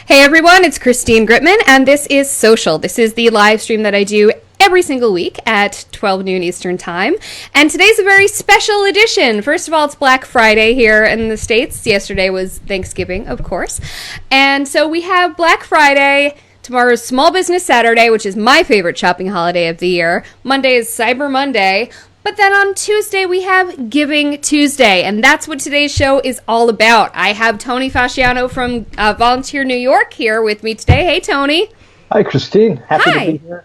Hey everyone, it's Christine Gritman, and this is Social. This is the live stream that I do every single week at 12 noon Eastern Time. And today's a very special edition. First of all, it's Black Friday here in the States. Yesterday was Thanksgiving, of course. And so we have Black Friday. Tomorrow's Small Business Saturday, which is my favorite shopping holiday of the year. Monday is Cyber Monday. But then on Tuesday, we have Giving Tuesday, and that's what today's show is all about. I have Tony Fasciano from Volunteer New York here with me today. Hey, Tony. Hi, Christine. Happy to be here.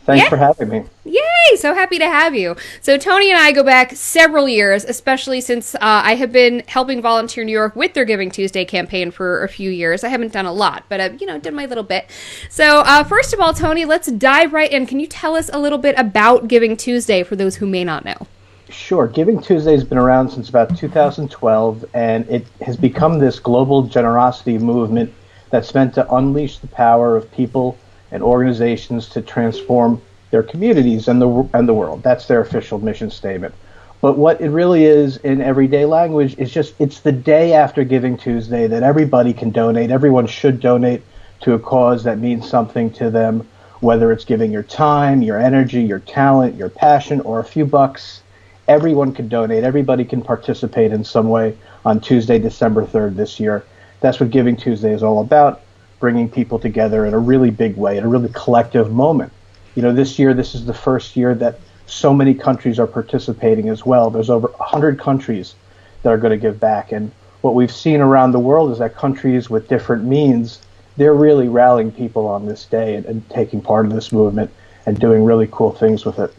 Thanks for having me. Yay! So happy to have you. So Tony and I go back several years, especially since I have been helping Volunteer New York with their Giving Tuesday campaign for a few years. I haven't done a lot, but I've, did my little bit. So first of all, Tony, let's dive right in. Can you tell us a little bit about Giving Tuesday for those who may not know? Sure. Giving Tuesday has been around since about 2012, and it has become this global generosity movement that's meant to unleash the power of people and organizations to transform their communities and the world. That's their official mission statement. But what it really is in everyday language is it's the day after Giving Tuesday that everybody can donate. Everyone should donate to a cause that means something to them, whether it's giving your time, your energy, your talent, your passion, or a few bucks. Everyone can donate. Everybody can participate in some way on Tuesday, December 3rd this year. That's what Giving Tuesday is all about, bringing people together in a really big way, in a really collective moment. This year, this is the first year that so many countries are participating as well. There's over 100 countries that are going to give back. And what we've seen around the world is that countries with different means, they're really rallying people on this day and taking part in this movement and doing really cool things with it.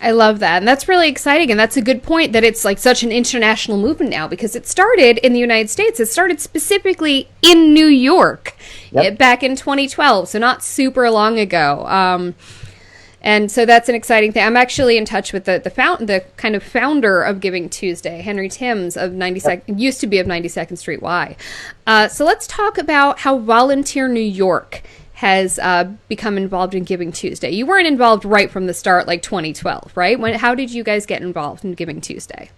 I love that. And that's really exciting. And that's a good point that it's like such an international movement now, because it started in the United States. It started specifically in New York back in 2012. So not super long ago. And so that's an exciting thing. I'm actually in touch with the kind of founder of Giving Tuesday, Henry Timms of 92nd, used to be of 92nd Street Y. So let's talk about how Volunteer New York has become involved in Giving Tuesday. You weren't involved right from the start, like 2012, right? How did you guys get involved in Giving Tuesday?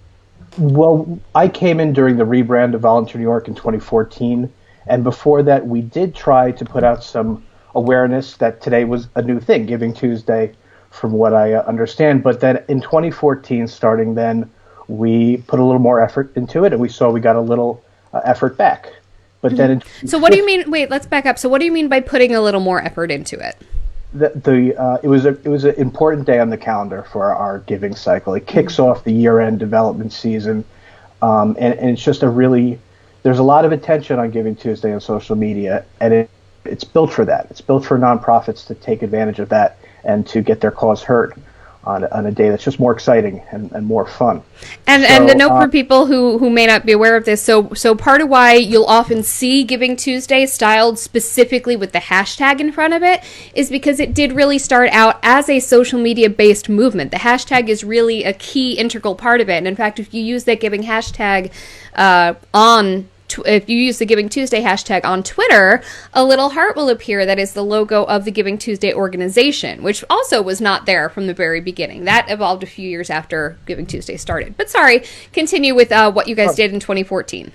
Well, I came in during the rebrand of Volunteer New York in 2014. And before that, we did try to put out some awareness that today was a new thing, Giving Tuesday, from what I understand. But then in 2014, starting then, we put a little more effort into it, and we saw we got a little effort back. But then so what do you mean? Wait, let's back up. So what do you mean by putting a little more effort into it? It was an important day on the calendar for our giving cycle. It kicks off the year-end development season, and it's just there's a lot of attention on Giving Tuesday on social media, and it's built for that. It's built for nonprofits to take advantage of that and to get their cause heard on a day that's just more exciting and more fun. And a note for people who may not be aware of this, so part of why you'll often see Giving Tuesday styled specifically with the hashtag in front of it is because it did really start out as a social media based movement. The hashtag is really a key integral part of it. And in fact, if you use that giving hashtag if you use the Giving Tuesday hashtag on Twitter, a little heart will appear that is the logo of the Giving Tuesday organization, which also was not there from the very beginning. That evolved a few years after Giving Tuesday started. But sorry, continue with what you guys did in 2014.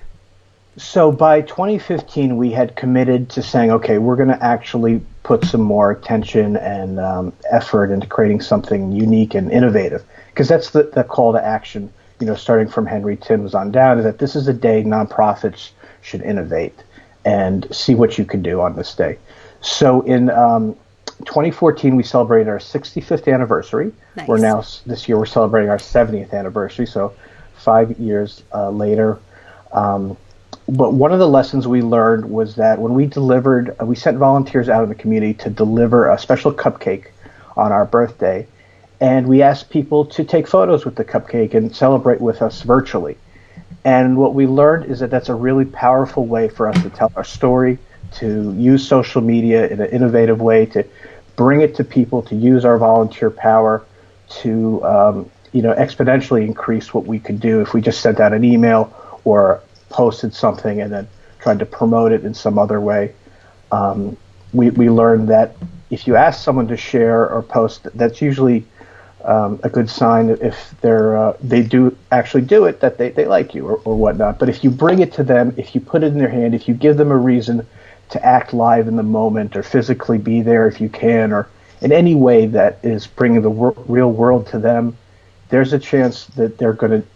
So by 2015, we had committed to saying, okay, we're going to actually put some more attention and effort into creating something unique and innovative, because that's the call to action. Starting from Henry Timms on down, is that this is a day nonprofits should innovate and see what you can do on this day. So in 2014, we celebrated our 65th anniversary. Nice. This year, we're celebrating our 70th anniversary, so 5 years later. But one of the lessons we learned was that when we sent volunteers out in the community to deliver a special cupcake on our birthday, and we asked people to take photos with the cupcake and celebrate with us virtually. And what we learned is that that's a really powerful way for us to tell our story, to use social media in an innovative way, to bring it to people, to use our volunteer power to exponentially increase what we could do if we just sent out an email or posted something and then tried to promote it in some other way. We learned that if you ask someone to share or post, that's usually a good sign if they do actually do it, that they like you or whatnot. But if you bring it to them, if you put it in their hand, if you give them a reason to act live in the moment or physically be there if you can, or in any way that is bringing the real world to them, there's a chance that they're going to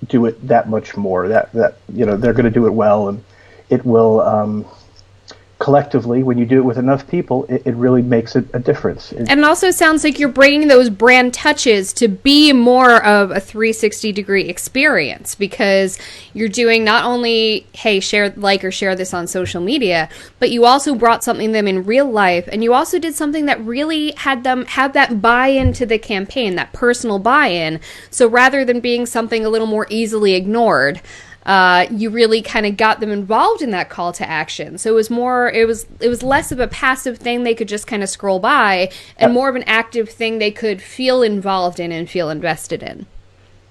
do it that much more. That they're going to do it well, and it will. Collectively, when you do it with enough people, it really makes a difference. And it also sounds like you're bringing those brand touches to be more of a 360-degree experience, because you're doing not only, hey, share or share this on social media, but you also brought something to them in real life, and you also did something that really had them have that buy-in to the campaign, that personal buy-in. So rather than being something a little more easily ignored, you really kind of got them involved in that call to action. So it was less of a passive thing they could just kind of scroll by, and more of an active thing they could feel involved in and feel invested in.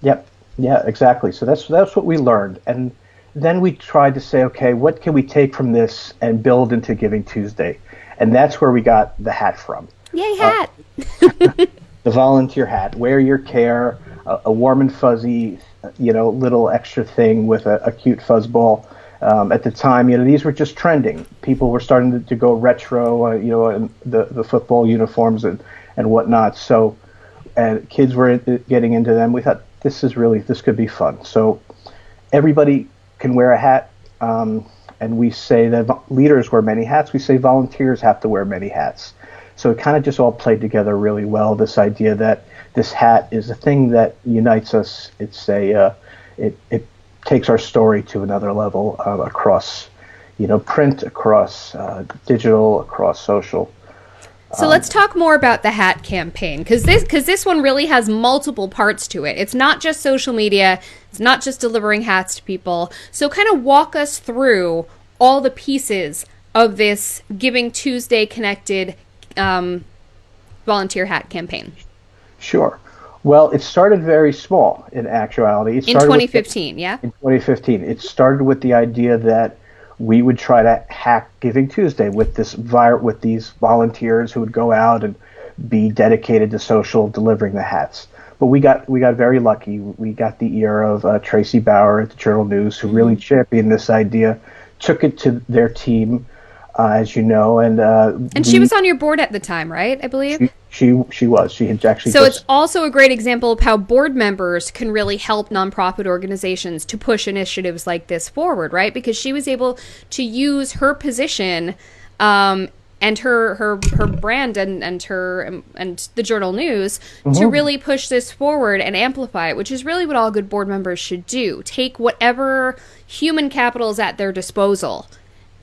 Yep. Yeah, exactly. So that's what we learned. And then we tried to say, okay, what can we take from this and build into Giving Tuesday? And that's where we got the hat from. Yay, hat! The volunteer hat. Wear your care, a warm and fuzzy little extra thing with a cute fuzzball. At the time, these were just trending. People were starting to go retro, and the football uniforms and whatnot. So, and kids were getting into them. We thought this could be fun. So everybody can wear a hat, and we say that leaders wear many hats. We say volunteers have to wear many hats. So it kind of just all played together really well. This idea that this hat is a thing that unites us. It's it takes our story to another level across, print, across digital, across social. So let's talk more about the hat campaign, because this one really has multiple parts to it. It's not just social media. It's not just delivering hats to people. So kind of walk us through all the pieces of this Giving Tuesday connected volunteer hat campaign. Sure. Well, it started very small in actuality. In 2015, yeah? In 2015. It started with the idea that we would try to hack Giving Tuesday with with these volunteers who would go out and be dedicated to social, delivering the hats. But we got very lucky. We got the ear of Tracy Bauer at the Journal News, who really championed this idea, took it to their team, as you know, and she was on your board at the time, right? I believe she was. She had actually. So it's also a great example of how board members can really help nonprofit organizations to push initiatives like this forward, right? Because she was able to use her position and her brand and the Journal News to really push this forward and amplify it, which is really what all good board members should do. Take whatever human capital is at their disposal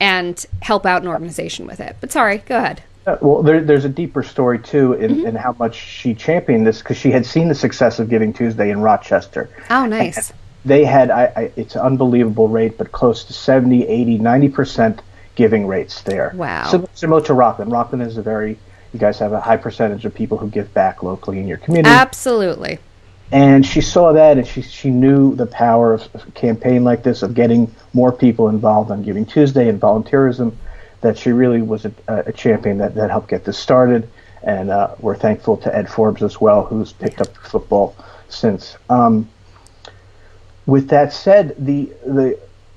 and help out an organization with it. But sorry, go ahead. Well, there's a deeper story, too, in how much she championed this, because she had seen the success of Giving Tuesday in Rochester. Oh, nice. And they had, it's an unbelievable rate, but close to 70, 80, 90% giving rates there. Wow. Similar to Rockland. Rockland is you guys have a high percentage of people who give back locally in your community. Absolutely. And she saw that, and she knew the power of a campaign like this, of getting more people involved on Giving Tuesday and volunteerism, that she really was a champion that helped get this started. And we're thankful to Ed Forbes as well, who's picked up football since. With that said,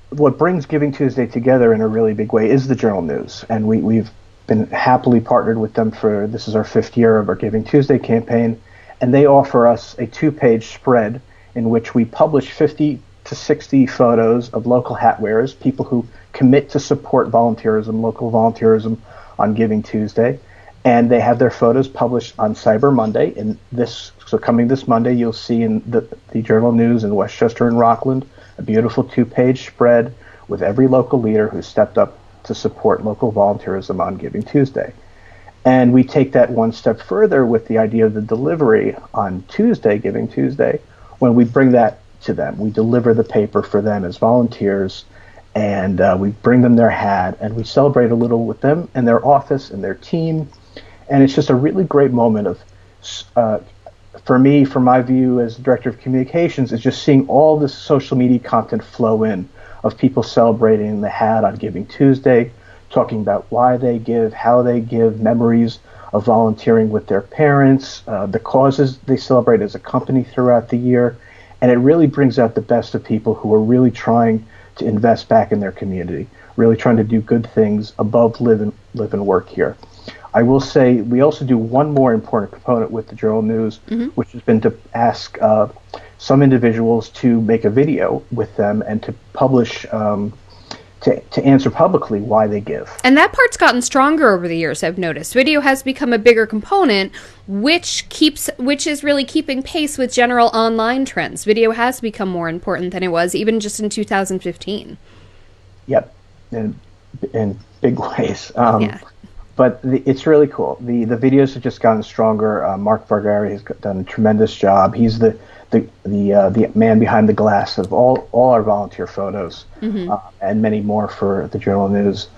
what brings Giving Tuesday together in a really big way is the Journal News. And we've been happily partnered with them this is our 5th year of our Giving Tuesday campaign. And they offer us a 2-page spread in which we publish 50 to 60 photos of local hat wearers, people who commit to support volunteerism, local volunteerism on Giving Tuesday. And they have their photos published on Cyber Monday. So coming this Monday, you'll see in the Journal News in Westchester and Rockland a beautiful 2-page spread with every local leader who stepped up to support local volunteerism on Giving Tuesday. And we take that one step further with the idea of the delivery on Tuesday, Giving Tuesday, when we bring that to them. We deliver the paper for them as volunteers, and we bring them their hat, and we celebrate a little with them and their office and their team. And it's just a really great moment of, for me, from my view as Director of Communications, is just seeing all this social media content flow in of people celebrating the hat on Giving Tuesday, talking about why they give, how they give, memories of volunteering with their parents, the causes they celebrate as a company throughout the year. And it really brings out the best of people who are really trying to invest back in their community, really trying to do good things above live and work here. I will say we also do one more important component with the Journal News, which has been to ask some individuals to make a video with them and to publish, to answer publicly why they give. And that part's gotten stronger over the years, I've noticed. Video has become a bigger component, which is really keeping pace with general online trends. Video has become more important than it was even just in 2015. Yep, in big ways. But it's really cool. The videos have just gotten stronger. Mark Vargari has done a tremendous job. He's the man behind the glass of all our volunteer photos, and many more for the Journal News.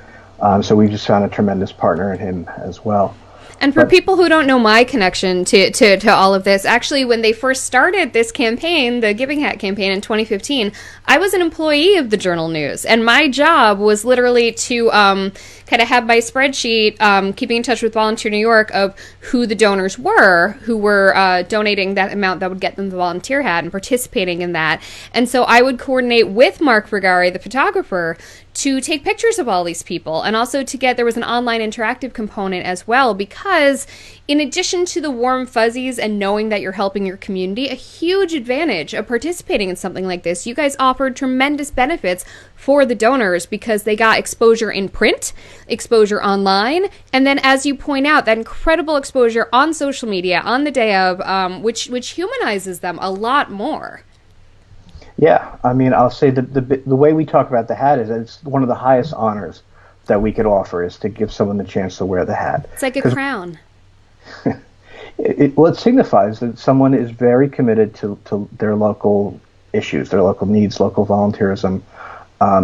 So we've just found a tremendous partner in him as well. And for people who don't know my connection to all of this, actually, when they first started this campaign, the Giving Hat campaign in 2015, I was an employee of the Journal News. And my job was literally to kind of have my spreadsheet, keeping in touch with Volunteer New York, of who the donors were, who were donating that amount that would get them the volunteer hat and participating in that. And so I would coordinate with Mark Vergari, the photographer, to take pictures of all these people, and also there was an online interactive component as well, because in addition to the warm fuzzies and knowing that you're helping your community, a huge advantage of participating in something like this, you guys offered tremendous benefits for the donors because they got exposure in print, exposure online, and then, as you point out, that incredible exposure on social media on the day of, which humanizes them a lot more. Yeah, I mean, I'll say the way we talk about the hat is that it's one of the highest honors that we could offer, is to give someone the chance to wear the hat. It's like a crown. It signifies that someone is very committed to their local issues, their local needs, local volunteerism.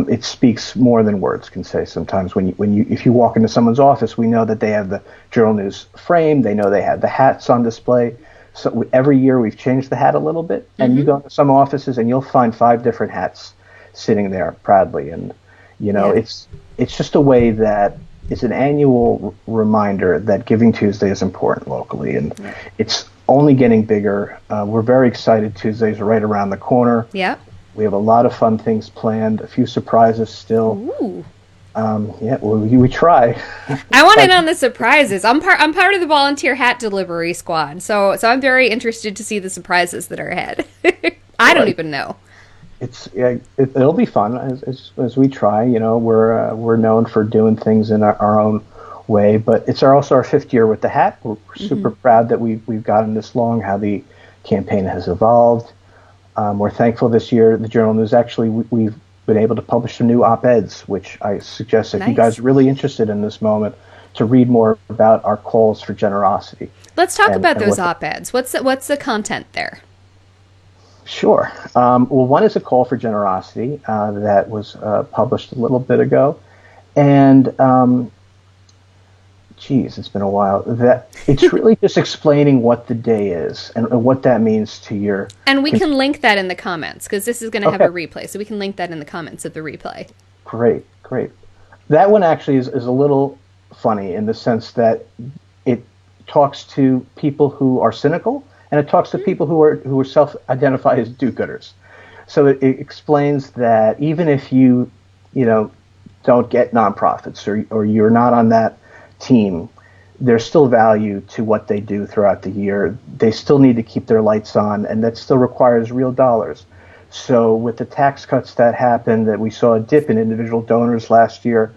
It speaks more than words can say. Sometimes if you walk into someone's office, we know that they have the Journal News frame. They know they have the hats on display. So every year we've changed the hat a little bit, and you go to some offices and you'll find 5 different hats sitting there proudly. And it's just a way that it's an annual reminder that Giving Tuesday is important locally, and it's only getting bigger. We're very excited. Tuesdays are right around the corner. Yep. We have a lot of fun things planned, a few surprises still. Ooh. We try. I want in on the surprises. I'm part of the volunteer hat delivery squad, so I'm very interested to see the surprises that are ahead. I don't even know. It'll be fun as we try. We're known for doing things in our own way, but it's also our 5th year with the hat. We're super proud that we've gotten this long. How the campaign has evolved. We're thankful this year. The Journal News, actually, we've been able to publish some new op-eds, which I suggest if you guys are really interested in this moment, to read more about our calls for generosity. Let's talk about those op-eds. What's the content there? Sure. Well, one is a call for generosity that was published a little bit ago, and it's been a while. That it's really just explaining what the day is and what that means to your. And we can link that in the comments, because this is going to have a replay, so we can link that in the comments of the replay. Great. That one actually is a little funny in the sense that it talks to people who are cynical, and it talks to people who are self-identify as do-gooders. So it explains that even if you don't get nonprofits or you're not on that team, there's still value to what they do throughout the year. They still need to keep their lights on, and that still requires real dollars. So with the tax cuts that happened, that we saw a dip in individual donors last year,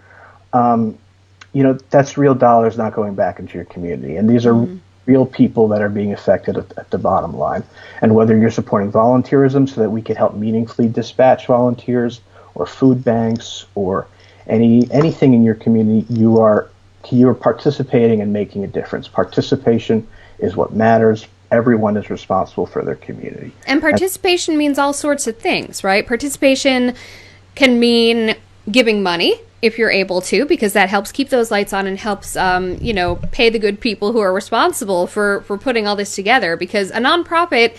that's real dollars not going back into your community. And these are real people that are being affected at the bottom line. And whether you're supporting volunteerism so that we can help meaningfully dispatch volunteers, or food banks, or anything in your community, you are participating and making a difference. Participation is what matters. Everyone is responsible for their community. And participation means all sorts of things, right? Participation can mean giving money if you're able to, because that helps keep those lights on and helps, pay the good people who are responsible for putting all this together. Because a nonprofit,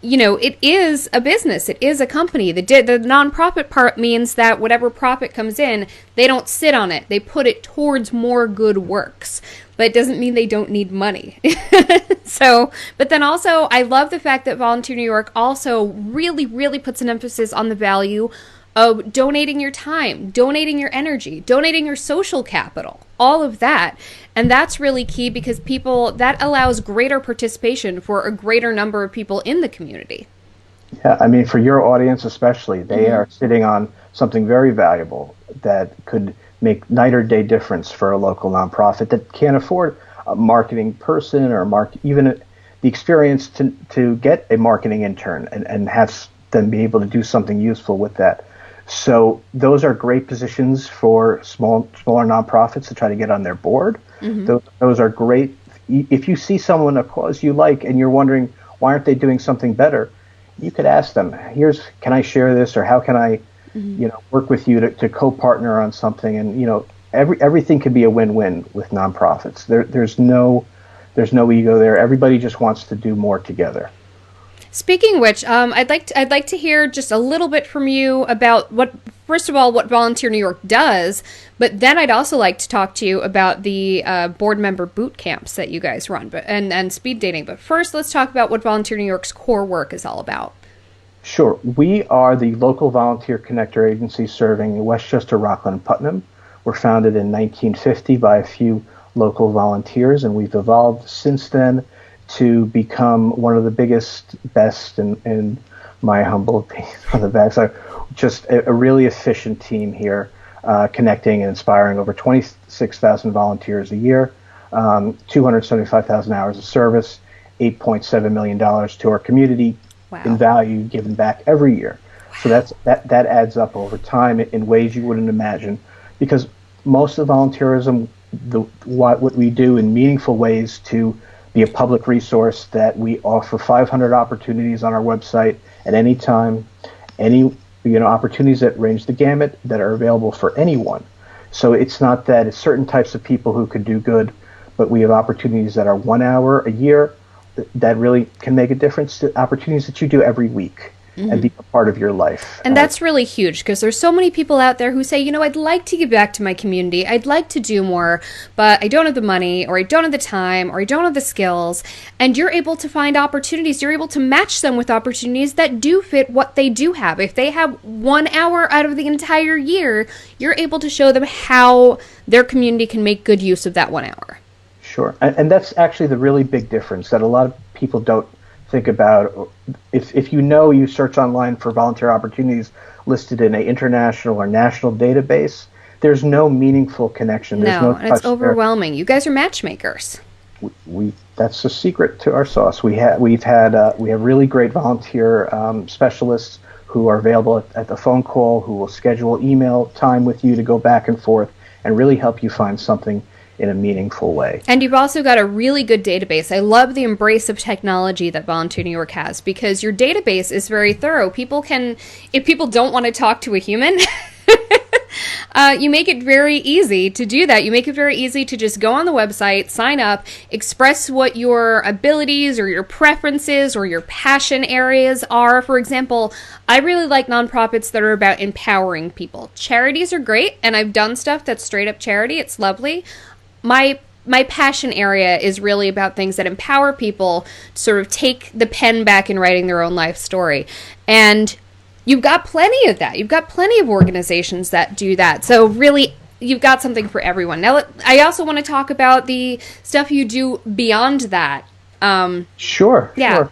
it is a business. It is a company. The nonprofit part means that whatever profit comes in, they don't sit on it. They put it towards more good works. But it doesn't mean they don't need money. But then also, I love the fact that Volunteer New York also really, really puts an emphasis on the value donating your time, donating your energy, donating your social capital, all of that. And that's really key because that allows greater participation for a greater number of people in the community. Yeah, I mean, for your audience especially, they are sitting on something very valuable that could make night or day difference for a local nonprofit that can't afford a marketing person or even the experience to get a marketing intern and have them be able to do something useful with that. So those are great positions for smaller nonprofits to try to get on their board. Those are great. If you see someone, a cause you like, and you're wondering why aren't they doing something better, you could ask them, can I share this, or how can I, work with you to co-partner on something? And, everything could be a win-win with nonprofits. There's no ego there. Everybody just wants to do more together. Speaking of which, I'd like to hear just a little bit from you about first of all, what Volunteer New York does, but then I'd also like to talk to you about the board member boot camps that you guys run, and speed dating. But first, let's talk about what Volunteer New York's core work is all about. Sure. We are the local volunteer connector agency serving Westchester, Rockland, and Putnam. We're founded in 1950 by a few local volunteers, and we've evolved since then to become one of the biggest, best, in my humble opinion, on the best. So just a really efficient team here, connecting and inspiring over 26,000 volunteers a year, 275,000 hours of service, $8.7 million to our community in value given back every year. So that adds up over time in ways you wouldn't imagine, because most of volunteerism, what we do in meaningful ways to be a public resource, that we offer 500 opportunities on our website at any time, opportunities that range the gamut that are available for anyone. So it's not that it's certain types of people who could do good, but we have opportunities that are 1 hour a year that really can make a difference, to opportunities that you do every week and be a part of your life. And that's really huge, because there's so many people out there who say, I'd like to give back to my community, I'd like to do more, but I don't have the money, or I don't have the time, or I don't have the skills. And you're able to find opportunities, you're able to match them with opportunities that do fit what they do have. If they have 1 hour out of the entire year, you're able to show them how their community can make good use of that 1 hour. Sure. And that's actually the really big difference that a lot of people don't think about. If you search online for volunteer opportunities listed in an international or national database, there's no meaningful connection. There's no it's overwhelming. You guys are matchmakers. That's the secret to our sauce. We have really great volunteer specialists who are available at the phone call, who will schedule email time with you to go back and forth and really help you find something in a meaningful way. And you've also got a really good database. I love the embrace of technology that Volunteer New York has, because your database is very thorough. If people don't want to talk to a human, you make it very easy to do that. You make it very easy to just go on the website, sign up, express what your abilities or your preferences or your passion areas are. For example, I really like nonprofits that are about empowering people. Charities are great, and I've done stuff that's straight up charity. It's lovely. My passion area is really about things that empower people to sort of take the pen back in writing their own life story. And you've got plenty of that. You've got plenty of organizations that do that. So really, you've got something for everyone. Now, I also want to talk about the stuff you do beyond that. Sure. Yeah. Sure.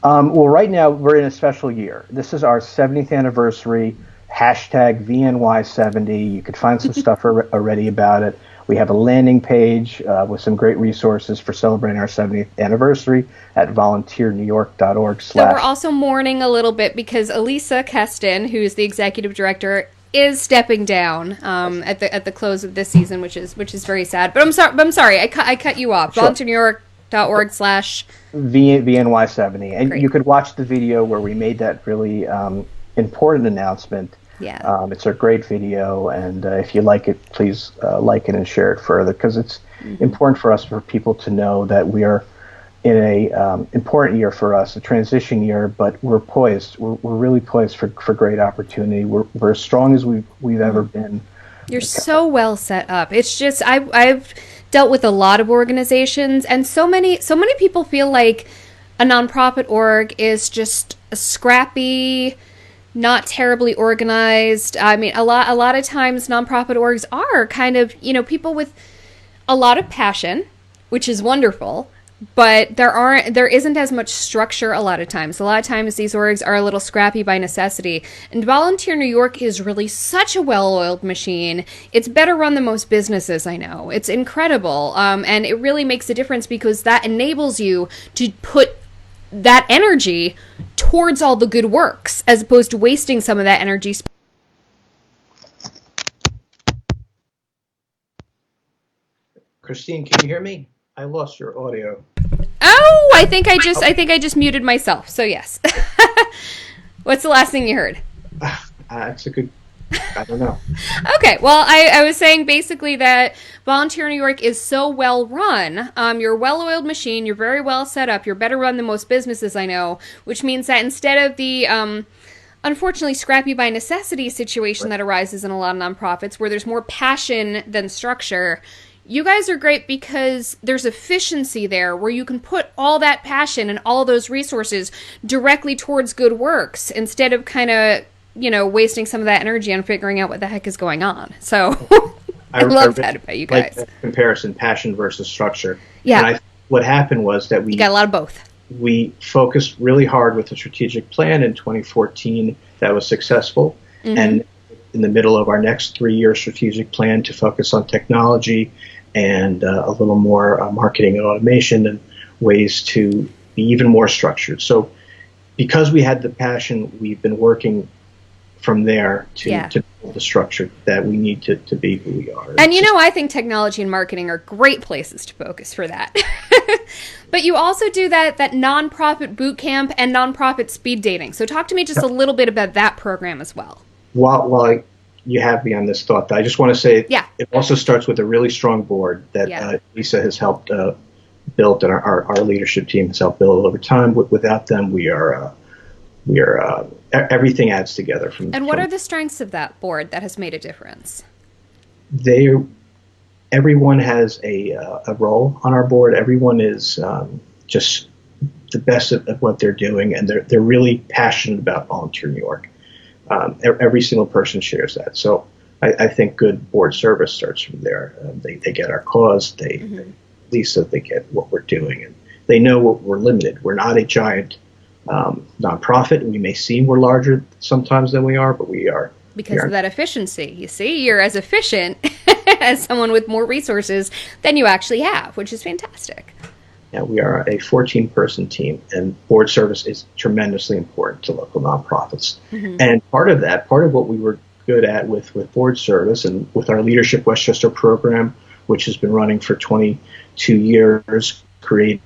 Well, right now, we're in a special year. This is our 70th anniversary, #VNY70. You could find some stuff already about it. We have a landing page with some great resources for celebrating our 70th anniversary at volunteernewyork.org/. So we're also mourning a little bit because Elisa Keston, who's the executive director, is stepping down at the close of this season, which is very sad. But I'm sorry, I cut you off. Sure. volunteernewyork.org/VNY70, and great. You could watch the video where we made that really important announcement. Yeah. It's a great video, and if you like it, please like it and share it further, because it's important for us, for people to know that we are in a important year for us, a transition year, but we're poised. We're really poised for great opportunity. We're as strong as we've ever been. You're so well set up. It's just I've dealt with a lot of organizations, and so many people feel like a nonprofit org is just a scrappy not terribly organized. I mean, a lot of times nonprofit orgs are kind of, people with a lot of passion, which is wonderful, but there isn't as much structure a lot of times. A lot of times these orgs are a little scrappy by necessity. And Volunteer New York is really such a well-oiled machine. It's better run than most businesses I know. It's incredible. And it really makes a difference because that enables you to put that energy towards all the good works as opposed to wasting some of that energy. Christine, can you hear me? I lost your audio. Oh, I think I just muted myself. So yes. What's the last thing you heard? It's a good, I don't know. Okay, well, I was saying basically that Volunteer New York is so well run. You're a well-oiled machine. You're very well set up. You're better run than most businesses I know, which means that instead of the unfortunately scrappy by necessity situation that arises in a lot of nonprofits where there's more passion than structure, you guys are great because there's efficiency there where you can put all that passion and all those resources directly towards good works instead of kind of, wasting some of that energy on figuring out what the heck is going on. So I love that about you guys. Like that comparison, passion versus structure. Yeah. And what happened was that you got a lot of both. We focused really hard with the strategic plan in 2014 that was successful. Mm-hmm. And in the middle of our next 3-year strategic plan to focus on technology and a little more marketing and automation and ways to be even more structured. So because we had the passion, we've been working from there to build the structure that we need to be who we are. And I think technology and marketing are great places to focus for that. But you also do that nonprofit boot camp and nonprofit speed dating. So talk to me just a little bit about that program as well. While you have me on this thought, I just want to say it also starts with a really strong board that Lisa has helped build and our leadership team has helped build over time. Without them, we are everything adds together. What are the strengths of that board that has made a difference? Everyone has a role on our board. Everyone is just the best at what they're doing, and they're really passionate about Volunteer New York. Every single person shares that. So I think good board service starts from there. They get our cause. They get what we're doing, and they know we're limited. We're not a giant nonprofit. We may seem we're larger sometimes than we are, but we are. Because of that efficiency. You see, you're as efficient as someone with more resources than you actually have, which is fantastic. Yeah, we are a 14-person team, and board service is tremendously important to local nonprofits. Mm-hmm. And part of what we were good at with board service and with our Leadership Westchester program, which has been running for 22 years, creating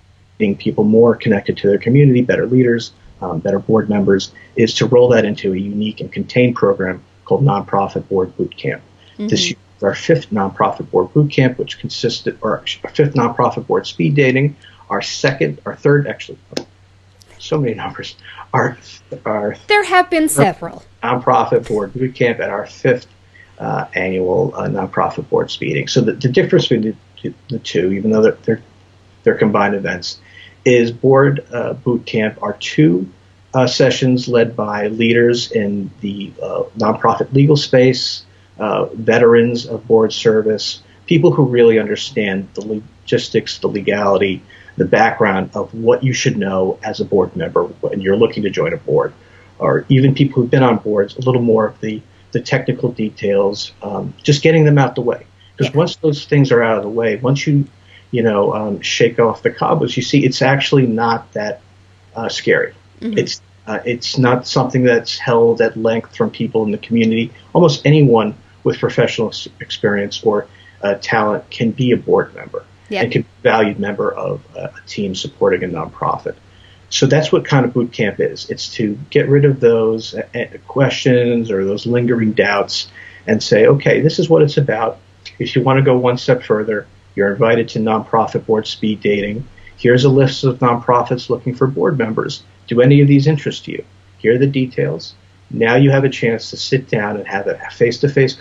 people more connected to their community, better leaders, better board members, is to roll that into a unique and contained program called Nonprofit Board Boot Camp. Mm-hmm. This year is our 5th Nonprofit Board Boot Camp, which consisted, or our 5th Nonprofit Board Speed Dating, our 3rd, actually, so many numbers. There have been several. Nonprofit Board Boot Camp and our 5th annual Nonprofit Board Speeding. So the difference between the two, even though they're combined events, is Board Boot Camp are 2 sessions led by leaders in the nonprofit legal space, veterans of board service, people who really understand the logistics, the legality, the background of what you should know as a board member when you're looking to join a board, or even people who've been on boards, a little more of the technical details, just getting them out the way. Because once those things are out of the way, once you shake off the cobwebs, you see it's actually not that scary. Mm-hmm. It's not something that's held at length from people in the community. Almost anyone with professional experience or talent can be a board member and can be a valued member of a team supporting a nonprofit. So that's what kind of boot camp is. It's to get rid of those questions or those lingering doubts and say, okay, this is what it's about. If you want to go one step further, you're invited to Nonprofit Board Speed Dating. Here's a list of nonprofits looking for board members. Do any of these interest you? Here are the details. Now you have a chance to sit down and have a face-to-face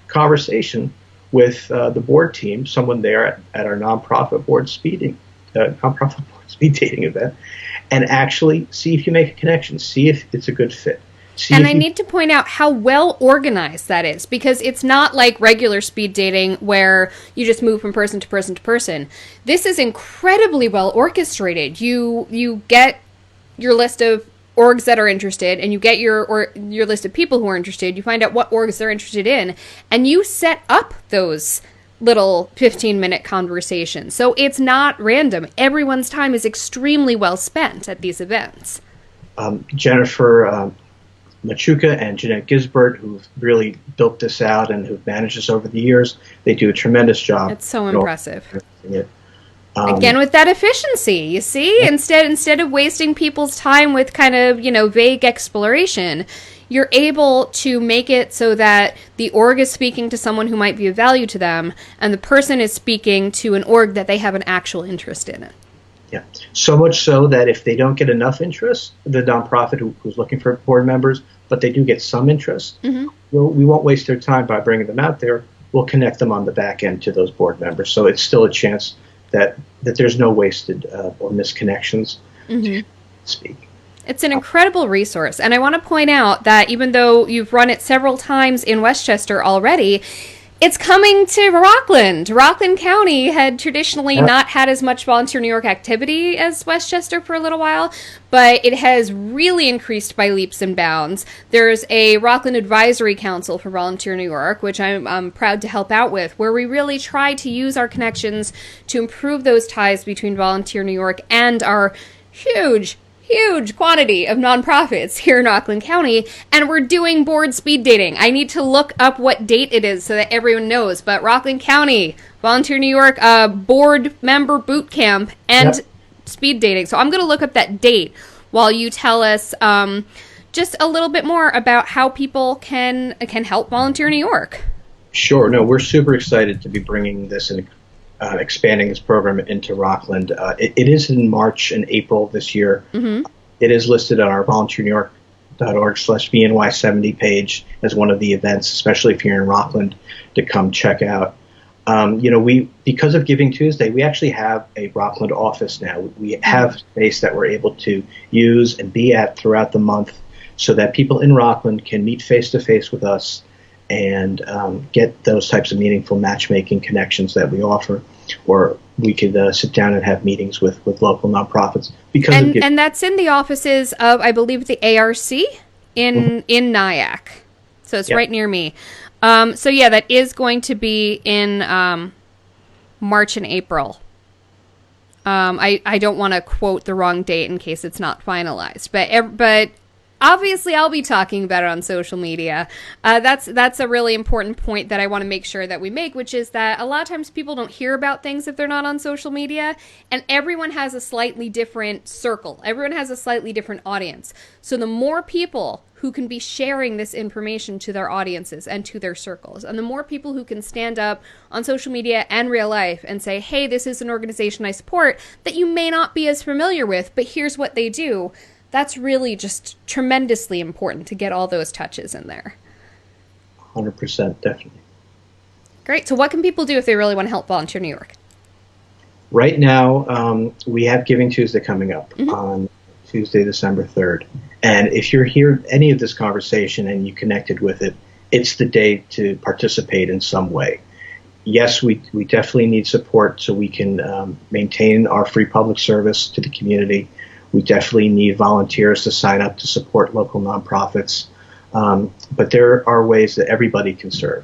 conversation with the board team, someone there at our Nonprofit Board Speeding. Nonprofit Board speed dating event, and actually see if you make a connection, see if it's a good fit. And I need to point out how well organized that is, because it's not like regular speed dating where you just move from person to person to person. This is incredibly well orchestrated. You get your list of orgs that are interested, and you get your list of people who are interested. You find out what orgs they're interested in, and you set up those little 15-minute conversations. So it's not random. Everyone's time is extremely well spent at these events. Jennifer Machuca and Jeanette Gisbert, who've really built this out and who've managed this over the years, they do a tremendous job. It's so impressive. Again, with that efficiency, you see, instead of wasting people's time with kind of, vague exploration, you're able to make it so that the org is speaking to someone who might be of value to them, and the person is speaking to an org that they have an actual interest in. Yeah, so much so that if they don't get enough interest, the nonprofit who's looking for board members, but they do get some interest, we won't waste their time by bringing them out there. We'll connect them on the back end to those board members. So it's still a chance that there's no wasted or misconnections to speak. It's an incredible resource. And I want to point out that even though you've run it several times in Westchester already, it's coming to Rockland. Rockland County had traditionally not had as much Volunteer New York activity as Westchester for a little while, but it has really increased by leaps and bounds. There's a Rockland Advisory Council for Volunteer New York, which I'm proud to help out with, where we really try to use our connections to improve those ties between Volunteer New York and our huge quantity of nonprofits here in Rockland County, and we're doing board speed dating. I need to look up what date it is so that everyone knows, but Rockland County, Volunteer New York, board member boot camp, and speed dating. So I'm going to look up that date while you tell us just a little bit more about how people can help Volunteer New York. Sure. No, we're super excited to be bringing this and expanding this program into Rockland. It is in March and April this year. It is listed on our volunteernewyork.org/VNY70 page as one of the events, especially if you're in Rockland, to come check out. We, because of Giving Tuesday, we actually have a Rockland office now. We have space that we're able to use and be at throughout the month so that people in Rockland can meet face-to-face with us and get those types of meaningful matchmaking connections that we offer, or we could sit down and have meetings with local nonprofits. And that's in the offices of, I believe, the ARC in Nyack. So it's right near me. So yeah, that is going to be in March and April. I don't want to quote the wrong date in case it's not finalized, but obviously, I'll be talking about it on social media. That's a really important point that I want to make sure that we make, which is that a lot of times people don't hear about things if they're not on social media, and everyone has a slightly different circle. Everyone has a slightly different audience. So the more people who can be sharing this information to their audiences and to their circles, and the more people who can stand up on social media and real life and say, hey, this is an organization I support that you may not be as familiar with, but here's what they do. That's really just tremendously important to get all those touches in there. 100%, definitely. Great. So what can people do if they really want to help Volunteer New York? Right now, we have Giving Tuesday coming up on Tuesday, December 3rd. And if you're here any of this conversation and you connected with it, it's the day to participate in some way. Yes, we definitely need support so we can maintain our free public service to the community. We definitely need volunteers to sign up to support local nonprofits. But there are ways that everybody can serve.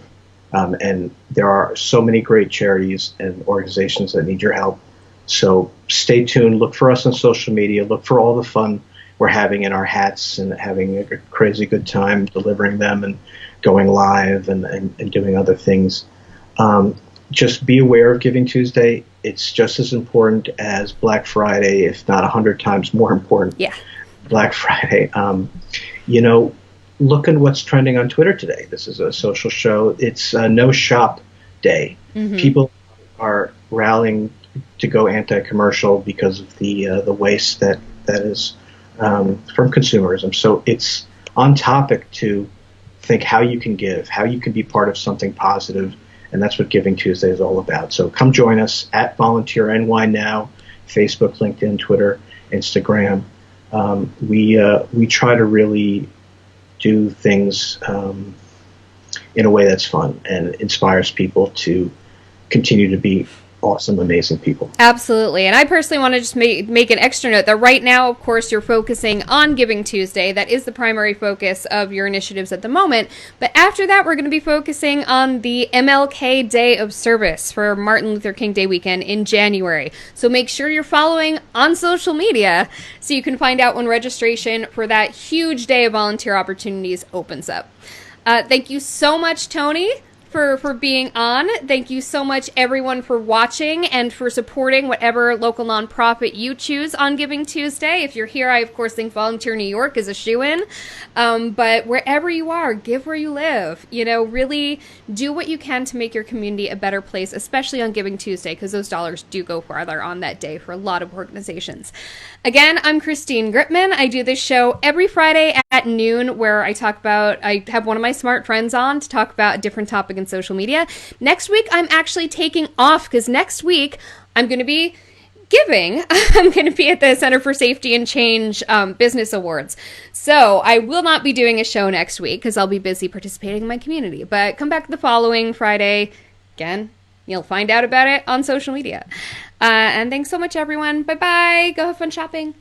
And there are so many great charities and organizations that need your help. So stay tuned. Look for us on social media. Look for all the fun we're having in our hats and having a crazy good time delivering them and going live and doing other things. Just be aware of Giving Tuesday. It's just as important as Black Friday, if not 100 times more important. Yeah. Black Friday. Look at what's trending on Twitter today. This is a social show. It's No Shop Day. People are rallying to go anti-commercial because of the waste that is from consumerism. So it's on topic to think how you can give, how you can be part of something positive. And that's what Giving Tuesday is all about. So come join us at Volunteer NY Now, Facebook, LinkedIn, Twitter, Instagram. We try to really do things in a way that's fun and inspires people to continue to be awesome, amazing people. Absolutely. And I personally want to just make an extra note that right now, of course, you're focusing on Giving Tuesday. That is the primary focus of your initiatives at the moment. But after that, we're going to be focusing on the MLK Day of Service for Martin Luther King Day weekend in January. So make sure you're following on social media so you can find out when registration for that huge day of volunteer opportunities opens up. Thank you so much, Tony, for being on. Thank you so much, everyone, for watching and for supporting whatever local nonprofit you choose on Giving Tuesday. If you're here, I, of course, think Volunteer New York is a shoo-in. But wherever you are, give where you live. You know, really do what you can to make your community a better place, especially on Giving Tuesday, because those dollars do go farther on that day for a lot of organizations. Again, I'm Christine Gritman. I do this show every Friday at noon where I have one of my smart friends on to talk about a different topic in social media. Next week, I'm actually taking off because next week I'm going to be giving. I'm going to be at the Center for Safety and Change Business Awards. So I will not be doing a show next week because I'll be busy participating in my community. But come back the following Friday. Again, you'll find out about it on social media. And thanks so much, everyone. Bye-bye. Go have fun shopping.